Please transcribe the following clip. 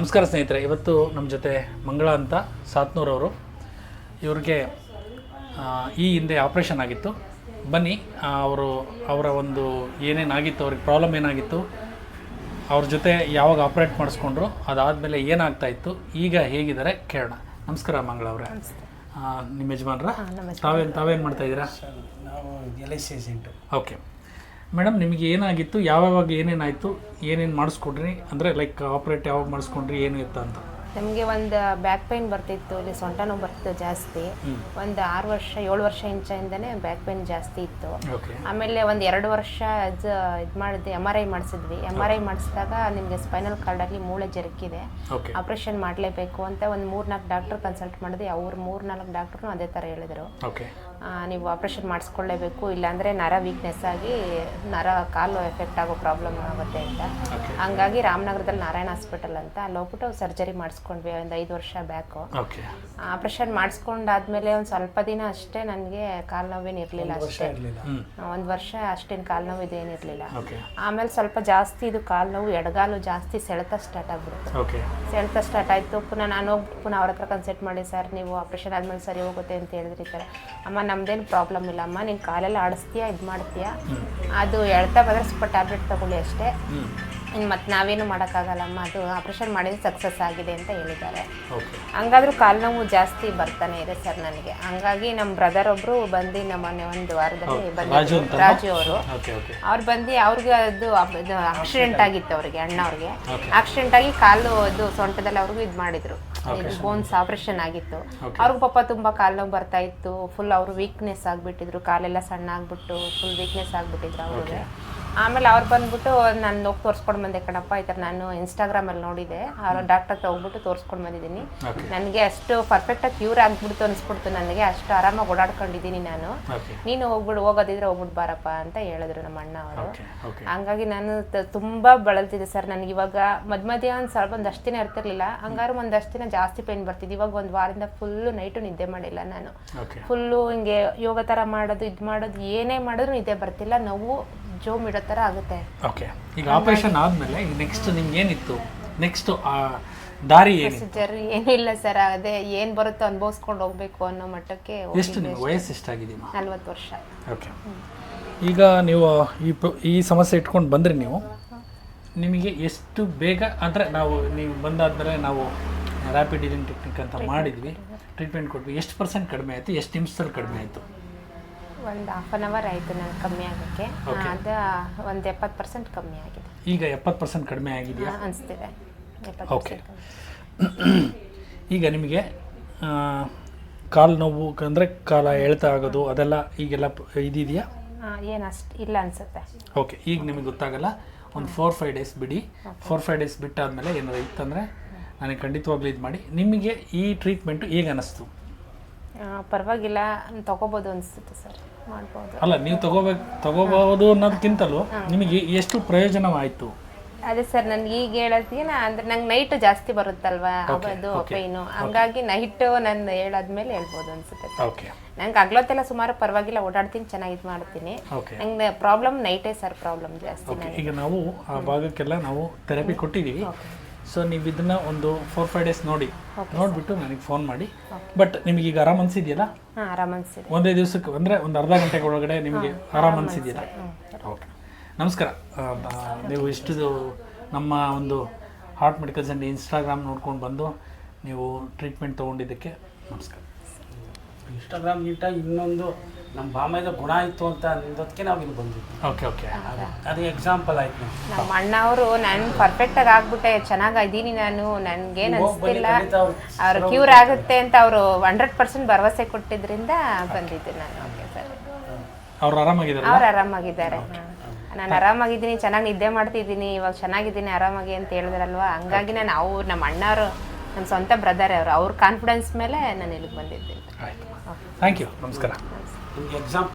ನಮಸ್ಕಾರ ಸ್ನೇಹಿತರೆ, ಇವತ್ತು ನಮ್ಮ ಜೊತೆ ಮಂಗಳ ಅಂತ ಸಾತ್ನೂರವರು. ಇವ್ರಿಗೆ ಈ ಹಿಂದೆ ಆಪ್ರೇಷನ್ ಆಗಿತ್ತು. ಬನ್ನಿ, ಅವರ ಒಂದು ಏನೇನಾಗಿತ್ತು, ಅವ್ರಿಗೆ ಪ್ರಾಬ್ಲಮ್ ಏನಾಗಿತ್ತು, ಅವ್ರ ಜೊತೆ ಯಾವಾಗ ಆಪ್ರೇಟ್ ಮಾಡಿಸ್ಕೊಂಡ್ರು, ಅದಾದಮೇಲೆ ಏನಾಗ್ತಾಯಿತ್ತು, ಈಗ ಹೇಗಿದ್ದಾರೆ ಕೇಳೋಣ. ನಮಸ್ಕಾರ ಮಂಗಳ ಅವರೇ. ನಿಮ್ಮ ಯಜಮಾನ್ರ? ತಾವೇನು ಮಾಡ್ತಾಯಿದ್ದೀರಾ? ನಾವು LIC ಏಜೆಂಟು. ಓಕೆ ಮೇಡಮ್, ನಿಮಗೆ ಏನಾಗಿತ್ತು, ಯಾವಾಗ ಏನೇನಾಯಿತು, ಏನೇನು ಮಾಡಿಸ್ಕೊಡ್ರಿ, ಅಂದರೆ ಲೈಕ್ ಆಪ್ರೇಟ್ ಯಾವಾಗ ಮಾಡಿಸ್ಕೊಂಡ್ರಿ, ಏನು ಇತ್ತು ಅಂತ? ನಮಗೆ ಒಂದು ಬ್ಯಾಕ್ ಪೈನ್ ಬರ್ತಿತ್ತು, ಇಲ್ಲಿ ಸೊಂಟ ನೋವು ಬರ್ತಿತ್ತು ಜಾಸ್ತಿ. ಒಂದು 6 ವರ್ಷ 7 ವರ್ಷ ಇಂಚಿಂದನೇ ಬ್ಯಾಕ್ ಪೈನ್ ಜಾಸ್ತಿ ಇತ್ತು. ಆಮೇಲೆ ಒಂದು 2 ವರ್ಷ ಇದು ಮಾಡಿದ್ವಿ, MRI ಮಾಡಿಸಿದ್ವಿ. MRI ಮಾಡಿಸಿದಾಗ ನಿಮಗೆ ಸ್ಪೈನಲ್ ಕಾರ್ಡಲ್ಲಿ ಮೂಳೆ ಜರುಕಿದೆ, ಆಪ್ರೇಷನ್ ಮಾಡಲೇಬೇಕು ಅಂತ ಒಂದು 3-4 ಡಾಕ್ಟರ್ ಕನ್ಸಲ್ಟ್ ಮಾಡಿದ್ವಿ. ಅವ್ರು 3-4 ಡಾಕ್ಟ್ರು ಅದೇ ಥರ ಹೇಳಿದರು, ನೀವು ಆಪ್ರೇಷನ್ ಮಾಡಿಸ್ಕೊಳ್ಳೇಬೇಕು, ಇಲ್ಲಾಂದರೆ ನರ ವೀಕ್ನೆಸ್ ಆಗಿ ಕಾಲು ಎಫೆಕ್ಟ್ ಆಗೋ ಪ್ರಾಬ್ಲಮ್ ಆಗುತ್ತೆ ಅಂತ. ಹಂಗಾಗಿ ರಾಮನಗರದಲ್ಲಿ ನಾರಾಯಣ ಹಾಸ್ಪಿಟಲ್ ಅಂತ ಅಲ್ಲಿ ಹೋಗ್ಬಿಟ್ಟು ಸರ್ಜರಿ ಮಾಡಿಸ್ಕೊಂಡ್ವಿ ಒಂದು 5 ವರ್ಷ ಬ್ಯಾಕು. ಆಪ್ರೇಷನ್ ಮಾಡಿಸ್ಕೊಂಡಾದ್ಮೇಲೆ ಒಂದು ಸ್ವಲ್ಪ ದಿನ ಅಷ್ಟೇ ನನಗೆ ಕಾಲು ನೋವೇನು ಇರಲಿಲ್ಲ, ಅಷ್ಟೇ 1 ವರ್ಷ ಅಷ್ಟೇನು ಕಾಲು ನೋವು ಇದೇನಿರಲಿಲ್ಲ. ಆಮೇಲೆ ಸ್ವಲ್ಪ ಜಾಸ್ತಿ ಇದು ಕಾಲು ನೋವು, ಎಡಗಾಲು ಜಾಸ್ತಿ ಸೆಳೆತ ಸ್ಟಾರ್ಟ್ ಆಗ್ಬಿಡ್ತು. ಸೆಳೆತ ಸ್ಟಾರ್ಟ್ ಆಯಿತು. ಪುನಃ ನಾನು ಹೋಗ್ಬಿಟ್ಟು ಅವ್ರ ಹತ್ರ ಕನ್ಸಲ್ಟ್ ಮಾಡಿ, ಸರ್ ನೀವು ಆಪ್ರೇಷನ್ ಆದಮೇಲೆ ಸರಿ ಹೋಗುತ್ತೆ ಅಂತ ಹೇಳಿದ್ರಿ. ಅಮ್ಮ ನಮ್ದೇನು ಪ್ರಾಬ್ಲಮ್ ಇಲ್ಲ ಅಮ್ಮ, ನೀನು ಕಾಲೆಲ್ಲ ಆಡಿಸ್ತೀಯಾ, ಇದು ಮಾಡ್ತೀಯಾ, ಅದು ಎಳ್ತಾ ಬಂದರೆ ಸ್ವಲ್ಪ ಟ್ಯಾಬ್ಲೆಟ್ ತಗೊಳ್ಳಿ ಅಷ್ಟೇ, ಮತ್ತು ನಾವೇನು ಮಾಡೋಕ್ಕಾಗಲ್ಲಮ್ಮ, ಅದು ಆಪ್ರೇಷನ್ ಮಾಡಿದ್ರೆ ಸಕ್ಸಸ್ ಆಗಿದೆ ಅಂತ ಹೇಳಿದ್ದಾರೆ. ಹಂಗಾದ್ರೂ ಕಾಲು ನೋವು ಜಾಸ್ತಿ ಬರ್ತಾನೆ ಇದೆ ಸರ್ ನನಗೆ. ಹಂಗಾಗಿ ನಮ್ಮ ಬ್ರದರ್ ಒಬ್ಬರು ಬಂದು ನಮ್ಮನೆ ಒಂದು ವಾರದಲ್ಲಿ ಬಂದು, ರಾಜು ಅವರು, ಅವ್ರು ಬಂದು ಅವ್ರಿಗೆ ಅದು ಆಕ್ಸಿಡೆಂಟ್ ಆಗಿತ್ತು, ಅವ್ರಿಗೆ ಅಣ್ಣವ್ರಿಗೆ ಆಕ್ಸಿಡೆಂಟ್ ಆಗಿ ಕಾಲು ಅದು ಸೊಂಟದಲ್ಲಿ ಅವ್ರಿಗೂ ಇದು ಮಾಡಿದ್ರು, ಬೋನ್ಸ್ ಆಪ್ರೇಷನ್ ಆಗಿತ್ತು. ಅವ್ರಿಗೂ ಪಾಪ ತುಂಬ ಕಾಲು ನೋವು ಬರ್ತಾ ಇತ್ತು. ಫುಲ್ ಅವರು ವೀಕ್ನೆಸ್ ಆಗಿಬಿಟ್ಟಿದ್ರು, ಕಾಲೆಲ್ಲ ಸಣ್ಣ ಆಗಿಬಿಟ್ಟು ಫುಲ್ ವೀಕ್ನೆಸ್ ಆಗಿಬಿಟ್ಟಿದ್ರು ಅವ್ರಿಗೆ. ಆಮೇಲೆ ಅವ್ರು ಬಂದ್ಬಿಟ್ಟು ನಾನು ಹೋಗಿ ತೋರಿಸ್ಕೊಂಡು ಬಂದೆ, ಕಣಪ್ಪ ಈ ಥರ ನಾನು ಇನ್ಸ್ಟಾಗ್ರಾಮಲ್ಲಿ ನೋಡಿದೆ, ಅವ್ರ ಡಾಕ್ಟರ್ ಹತ್ರ ಹೋಗ್ಬಿಟ್ಟು ತೋರಿಸ್ಕೊಂಡು ಬಂದಿದ್ದೀನಿ, ನನಗೆ ಅಷ್ಟು ಪರ್ಫೆಕ್ಟಾಗಿ ಕ್ಯೂರ್ ಆಗಿಬಿಡ್ತು ಅನಿಸ್ಬಿಡ್ತು, ನನಗೆ ಅಷ್ಟು ಆರಾಮಾಗಿ ಓಡಾಡ್ಕೊಂಡಿದ್ದೀನಿ ನಾನು, ನೀನು ಹೋಗೋದಿದ್ರೆ ಹೋಗ್ಬಿಟ್ಟು ಬಾರಪ್ಪ ಅಂತ ಹೇಳಿದ್ರು ನಮ್ಮ ಅಣ್ಣ ಅವರು. ಹಂಗಾಗಿ ನಾನು ತುಂಬ ಬಳಲ್ತಿದ್ದೆ ಸರ್. ನನಗೆ ಇವಾಗ ಮಧ್ಯ ಒಂದಷ್ಟು ದಿನ ಇರ್ತಿರ್ಲಿಲ್ಲ, ಹಂಗಾರು ಒಂದಷ್ಟು ದಿನ ಜಾಸ್ತಿ ಪೇನ್ ಬರ್ತಿದ್ದೆ. ಇವಾಗ 1 ವಾರದಿಂದ ಫುಲ್ಲು ನೈಟು ನಿದ್ದೆ ಮಾಡಿಲ್ಲ ನಾನು. ಫುಲ್ಲು ಹಿಂಗೆ ಯೋಗ ಥರ ಮಾಡೋದು, ಇದು ಮಾಡೋದು, ಏನೇ ಮಾಡಿದ್ರು ನಿದ್ದೆ ಬರ್ತಿಲ್ಲ, ನೋವು ಜೋಮ್ ಇಡೋ ಥರ ಆಗುತ್ತೆ. ಓಕೆ, ಈಗ ಆಪರೇಷನ್ ಆದಮೇಲೆ ನೆಕ್ಸ್ಟ್ ನಿಮ್ಗೆ ಏನಿತ್ತು, ನೆಕ್ಸ್ಟ್ ದಾರಿ ಪ್ರೊಸೀಜರ್ ಏನೂ ಇಲ್ಲ ಸರ್, ಅದೇ ಏನು ಬರುತ್ತೋ ಅನುಭವಿಸ್ಕೊಂಡು ಹೋಗ್ಬೇಕು ಅನ್ನೋ ಮಟ್ಟಕ್ಕೆ. ಎಷ್ಟು ನಿಮ್ಮ ವಯಸ್ಸು ಎಷ್ಟಾಗಿದೆ? 40 ವರ್ಷ. ಓಕೆ, ಈಗ ನೀವು ಈ ಸಮಸ್ಯೆ ಇಟ್ಕೊಂಡು ಬಂದ್ರಿ ನೀವು, ನಿಮಗೆ ಎಷ್ಟು ಬೇಗ, ಅಂದರೆ ನೀವು ಬಂದಾದ್ಮೇಲೆ ನಾವು ರ್ಯಾಪಿಡ್ ಹೀಲಿಂಗ್ ಟೆಕ್ನಿಕ್ ಅಂತ ಮಾಡಿದ್ವಿ, ಟ್ರೀಟ್ಮೆಂಟ್ ಕೊಟ್ವಿ, ಎಷ್ಟು % ಕಡಿಮೆ ಆಯಿತು, ಎಷ್ಟು ನಿಮಿಷದಲ್ಲಿ ಕಡಿಮೆ ಆಯಿತು? ಒಂದು 1/2 ಅವರ್ ಆಯಿತು ನನಗೆ ಕಮ್ಮಿ ಆಗೋಕ್ಕೆ. ಅದು ಒಂದು 70% ಕಮ್ಮಿ ಆಗಿದೆ. ಈಗ 70% ಕಡಿಮೆ ಆಗಿದೆಯಾ ಅನಿಸ್ತಿದೆ? ಓಕೆ. ಈಗ ನಿಮಗೆ ಕಾಲು ನೋವು ಅಂದರೆ ಕಾಲ ಎಳ್ತಾ ಆಗೋದು ಅದೆಲ್ಲ ಈಗೆಲ್ಲ ಇದೆಯಾ? ಏನು ಅಷ್ಟು ಇಲ್ಲ ಅನಿಸುತ್ತೆ. ಓಕೆ, ಈಗ ನಿಮಗೆ ಗೊತ್ತಾಗಲ್ಲ. ಒಂದು 4-5 ಡೇಸ್ ಬಿಡಿ. 4-5 ಡೇಸ್ ಬಿಟ್ಟಾದಮೇಲೆ ಏನಾದ್ರು ಇತ್ತಂದರೆ ನನಗೆ ಖಂಡಿತವಾಗ್ಲೂ ಇದು ಮಾಡಿ. ನಿಮಗೆ ಈ ಟ್ರೀಟ್ಮೆಂಟು ಹೇಗೆ ಅನ್ನಿಸ್ತು? ಪರವಾಗಿಲ್ಲ, ತಗೋಬೋದು ಅನಿಸುತ್ತೆ ಸರ್, ಮಾಡ್ಬೋದು. ಅಲ್ಲ, ನೀವು ತಗೋಬಹುದು ಅನ್ನೋದಕ್ಕಿಂತಲೂ ನಿಮಗೆ ಎಷ್ಟು ಪ್ರಯೋಜನವಾಯಿತು? ಅದೇ ಸರ್, ನನಗೆ ಈಗ ಹೇಳೋದಕ್ಕಿಂತ ಅಂದರೆ ನಂಗೆ ನೈಟ್ ಜಾಸ್ತಿ ಬರುತ್ತಲ್ವಾ ಅದು ಪೈನು, ಹಂಗಾಗಿ ನೈಟು ನಾನು ಹೇಳಾದ್ಮೇಲೆ ಹೇಳ್ಬೋದು ಅನಿಸುತ್ತೆ. ಓಕೆ, ನಂಗೆ ಹಗ್ಲೊತ್ತೆಲ್ಲ ಸುಮಾರು ಪರವಾಗಿಲ್ಲ, ಓಡಾಡ್ತೀನಿ, ಚೆನ್ನಾಗಿ ಇದು ಮಾಡ್ತೀನಿ. ನಂಗೆ ಪ್ರಾಬ್ಲಮ್ ನೈಟೇ ಸರ್, ಪ್ರಾಬ್ಲಮ್ ಜಾಸ್ತಿ. ಈಗ ನಾವು ಆ ಭಾಗಕ್ಕೆಲ್ಲ ನಾವು ಥೆರಪಿ ಕೊಟ್ಟಿದ್ದೀವಿ. ಸೊ ನೀವು ಇದನ್ನು ಒಂದು 4-5 ಡೇಸ್ ನೋಡಿಬಿಟ್ಟು ನನಗೆ ಫೋನ್ ಮಾಡಿ. ಬಟ್ ನಿಮಗೆ ಈಗ ಆರಾಮ್ ಅನಿಸಿದೆಯಲ್ಲ? ಆರಾಮ್ ಅನಿಸಿದೆ. ಒಂದೇ ದಿವಸಕ್ಕೆ ಅಂದರೆ ಒಂದು ಅರ್ಧ ಗಂಟೆಗೆ ಒಳಗಡೆ ನಿಮಗೆ ಆರಾಮ್ ಅನಿಸಿದೆಯಲ್ಲ? ಓಕೆ, ನಮಸ್ಕಾರ. ನೀವು ಇಷ್ಟು ನಮ್ಮ ಒಂದು ಹಾರ್ಟ್ ಮೆಡಿಕಲ್ ಸೆಂಟರ್ ಇನ್ಸ್ಟಾಗ್ರಾಮ್ ನೋಡ್ಕೊಂಡು ಬಂದು ನೀವು ಟ್ರೀಟ್ಮೆಂಟ್ ತೊಗೊಂಡಿದ್ದಕ್ಕೆ ನಮಸ್ಕಾರ. ಇನ್ಸ್ಟಾಗ್ರಾಮ್ಗಿಂತ ಇನ್ನೊಂದು ನಮ್ಮ ಬಾಮೈದ ಗುಣ ಆಯಿತು ಅಂತ ಅನ್ನೋದಕ್ಕೆ ನಾವು ಇಲ್ಲಿ ಬಂದಿದ್ವಿ. ಓಕೆ ಓಕೆ, ಅದು ಎಕ್ಸಾಂಪಲ್ ಆಯ್ತು. ನಮ್ಮ ಅಣ್ಣ ಅವರು ನಾನು ಪರ್ಫೆಕ್ಟಾಗಿ ಆಗ್ಬಿಟ್ಟೆ, ಚೆನ್ನಾಗಿದ್ದೀನಿ ನಾನು, ನನಗೇನು ಅನಿಸ್ತಿಲ್ಲ, ಅವ್ರು ಕ್ಯೂರ್ ಆಗುತ್ತೆ ಅಂತ ಅವರು 100% ಭರವಸೆ ಕೊಟ್ಟಿದ್ದರಿಂದ ಬಂದಿದ್ದು ನಾನು. ಓಕೆ ಸರ್, ಅವ್ರು ಆರಾಮಾಗಿದ್ದಾರೆ? ಅವ್ರು ಆರಾಮಾಗಿದ್ದಾರೆ. ನಾನು ಆರಾಮಾಗಿದ್ದೀನಿ, ಚೆನ್ನಾಗಿ ನಿದ್ದೆ ಮಾಡ್ತಿದ್ದೀನಿ, ಇವಾಗ ಚೆನ್ನಾಗಿದ್ದೀನಿ ಆರಾಮಾಗಿ ಅಂತ ಹೇಳಿದ್ರಲ್ವ, ಹಂಗಾಗಿ ನಾನು ನಮ್ಮ ಅಣ್ಣವರು ನನ್ನ ಸ್ವಂತ ಬ್ರದರ್ ಅವ್ರ ಕಾನ್ಫಿಡೆನ್ಸ್ ಮೇಲೆ ನಾನು ಇಲ್ಲಿಗೆ ಬಂದಿದ್ದೀನಿ. ಥ್ಯಾಂಕ್ ಯು, ನಮಸ್ಕಾರ. ಎಕ್ಸಾಂಪಲ್